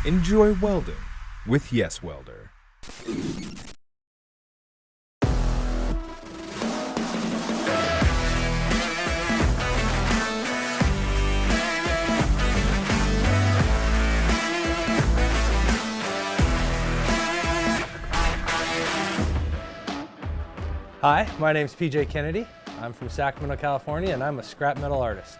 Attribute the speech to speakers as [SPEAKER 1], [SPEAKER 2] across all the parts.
[SPEAKER 1] Enjoy welding with YesWelder.
[SPEAKER 2] Hi, my name's PJ Kennedy. I'm from Sacramento, California, and I'm a scrap metal artist.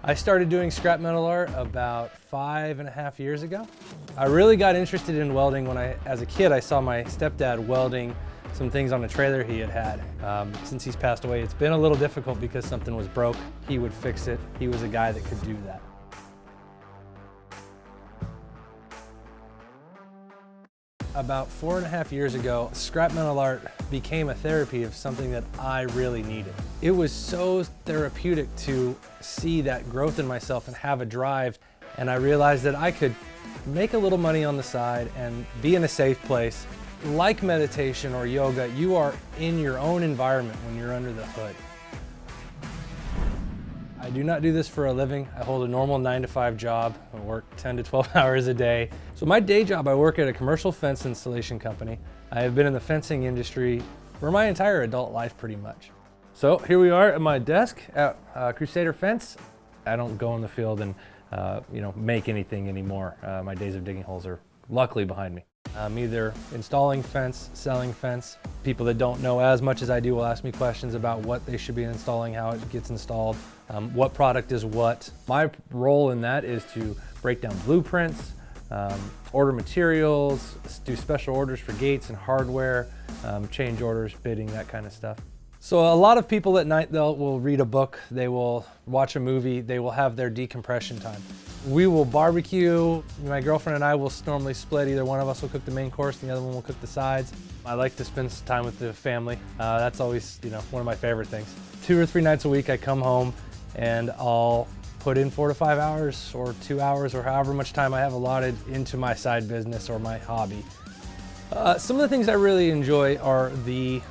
[SPEAKER 2] I started doing scrap metal art about 5.5 years ago. I really got interested in welding when as a kid, I saw my stepdad welding some things on a trailer he had. Since he's passed away, it's been a little difficult because something was broke. He would fix it. He was a guy that could do that. About 4.5 years ago, scrap metal art became a therapy of something that I really needed. It was so therapeutic to see that growth in myself and have a drive, and I realized that I could make a little money on the side and be in a safe place. Like meditation or yoga, you are in your own environment when you're under the hood. I do not do this for a living. I hold a normal 9-to-5 job. I work 10 to 12 hours a day. So my day job, I work at a commercial fence installation company. I have been in the fencing industry for my entire adult life pretty much. So here we are at my desk at Crusader Fence. I don't go in the field and make anything anymore. My days of digging holes are luckily behind me. I'm either installing fence, selling fence. People that don't know as much as I do will ask me questions about what they should be installing, how it gets installed, what product is what. My role in that is to break down blueprints, order materials, do special orders for gates and hardware, change orders, bidding, that kind of stuff. So a lot of people at night, will read a book, they will watch a movie, they will have their decompression time. We will barbecue. My girlfriend and I will normally split. Either one of us will cook the main course and the other one will cook the sides. I like to spend some time with the family. That's always one of my favorite things. 2 or 3 nights a week I come home and I'll put in 4 to 5 hours or 2 hours or however much time I have allotted into my side business or my hobby. Some of the things I really enjoy are the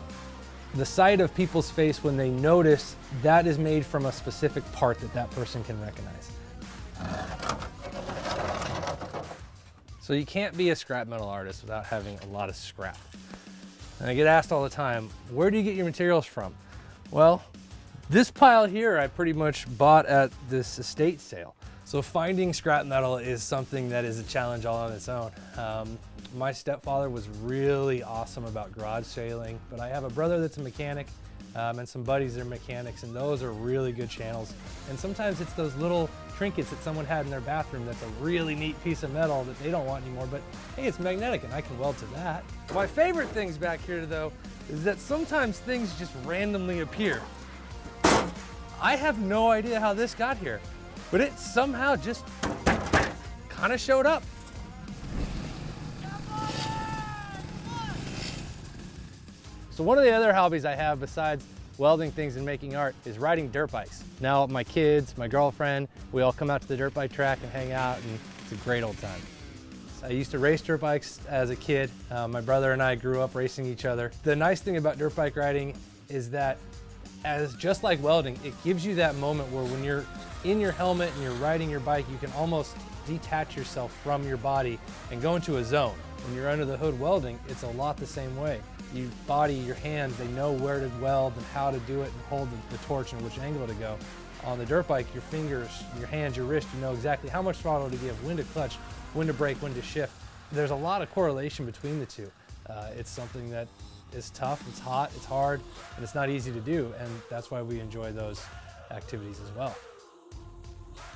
[SPEAKER 2] sight of people's face when they notice that is made from a specific part that person can recognize. So you can't be a scrap metal artist without having a lot of scrap. And I get asked all the time, where do you get your materials from? Well, this pile here I pretty much bought at this estate sale. So finding scrap metal is something that is a challenge all on its own. My stepfather was really awesome about garage sailing, but I have a brother that's a mechanic and some buddies that are mechanics, and those are really good channels. And sometimes it's those little trinkets that someone had in their bathroom that's a really neat piece of metal that they don't want anymore, but hey, it's magnetic and I can weld to that. My favorite things back here though is that sometimes things just randomly appear. I have no idea how this got here, but it somehow just kind of showed up. So one of the other hobbies I have besides welding things and making art is riding dirt bikes. Now my kids, my girlfriend, we all come out to the dirt bike track and hang out, and it's a great old time. I used to race dirt bikes as a kid. My brother and I grew up racing each other. The nice thing about dirt bike riding is that just like welding, it gives you that moment where when you're in your helmet and you're riding your bike, you can almost detach yourself from your body and go into a zone. When you're under the hood welding, it's a lot the same way. You body, your hands, they know where to weld and how to do it and hold the torch and which angle to go. On the dirt bike, your fingers, your hands, your wrist, you know exactly how much throttle to give, when to clutch, when to brake, when to shift. There's a lot of correlation between the two. It's something that is tough, it's hot, it's hard, and it's not easy to do, and that's why we enjoy those activities as well.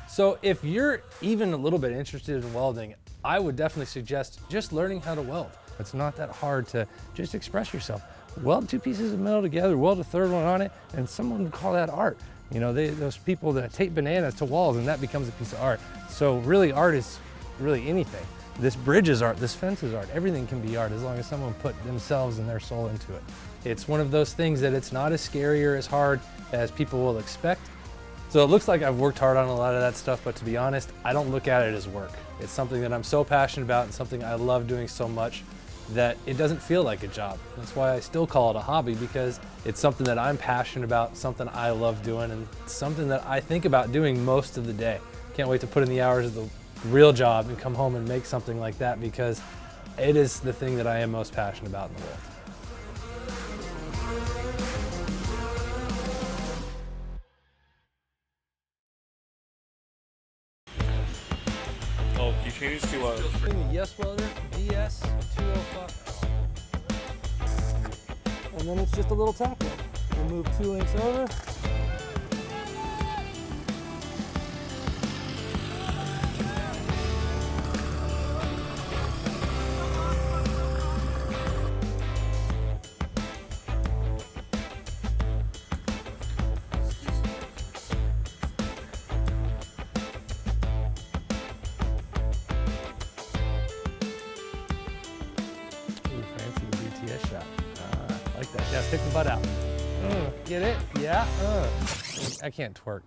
[SPEAKER 2] So if you're even a little bit interested in welding, I would definitely suggest just learning how to weld. It's not that hard to just express yourself. Weld 2 pieces of metal together, weld a 3rd one on it, and someone would call that art. Those people that tape bananas to walls and that becomes a piece of art. So really art is really anything. This bridge is art, this fence is art, everything can be art as long as someone put themselves and their soul into it. It's one of those things that it's not as scary or as hard as people will expect. So it looks like I've worked hard on a lot of that stuff, but to be honest, I don't look at it as work. It's something that I'm so passionate about and something I love doing so much that it doesn't feel like a job. That's why I still call it a hobby, because it's something that I'm passionate about, something I love doing, and something that I think about doing most of the day. Can't wait to put in the hours of the real job and come home and make something like that, because it is the thing that I am most passionate about in the world.
[SPEAKER 3] Oh, you changed to
[SPEAKER 2] YesWelder DS205. And then it's just a little tack weld. We'll move 2 links over. Fancy BTS shot. Like that. Yeah, stick the butt out. Get it? Yeah. I can't twerk.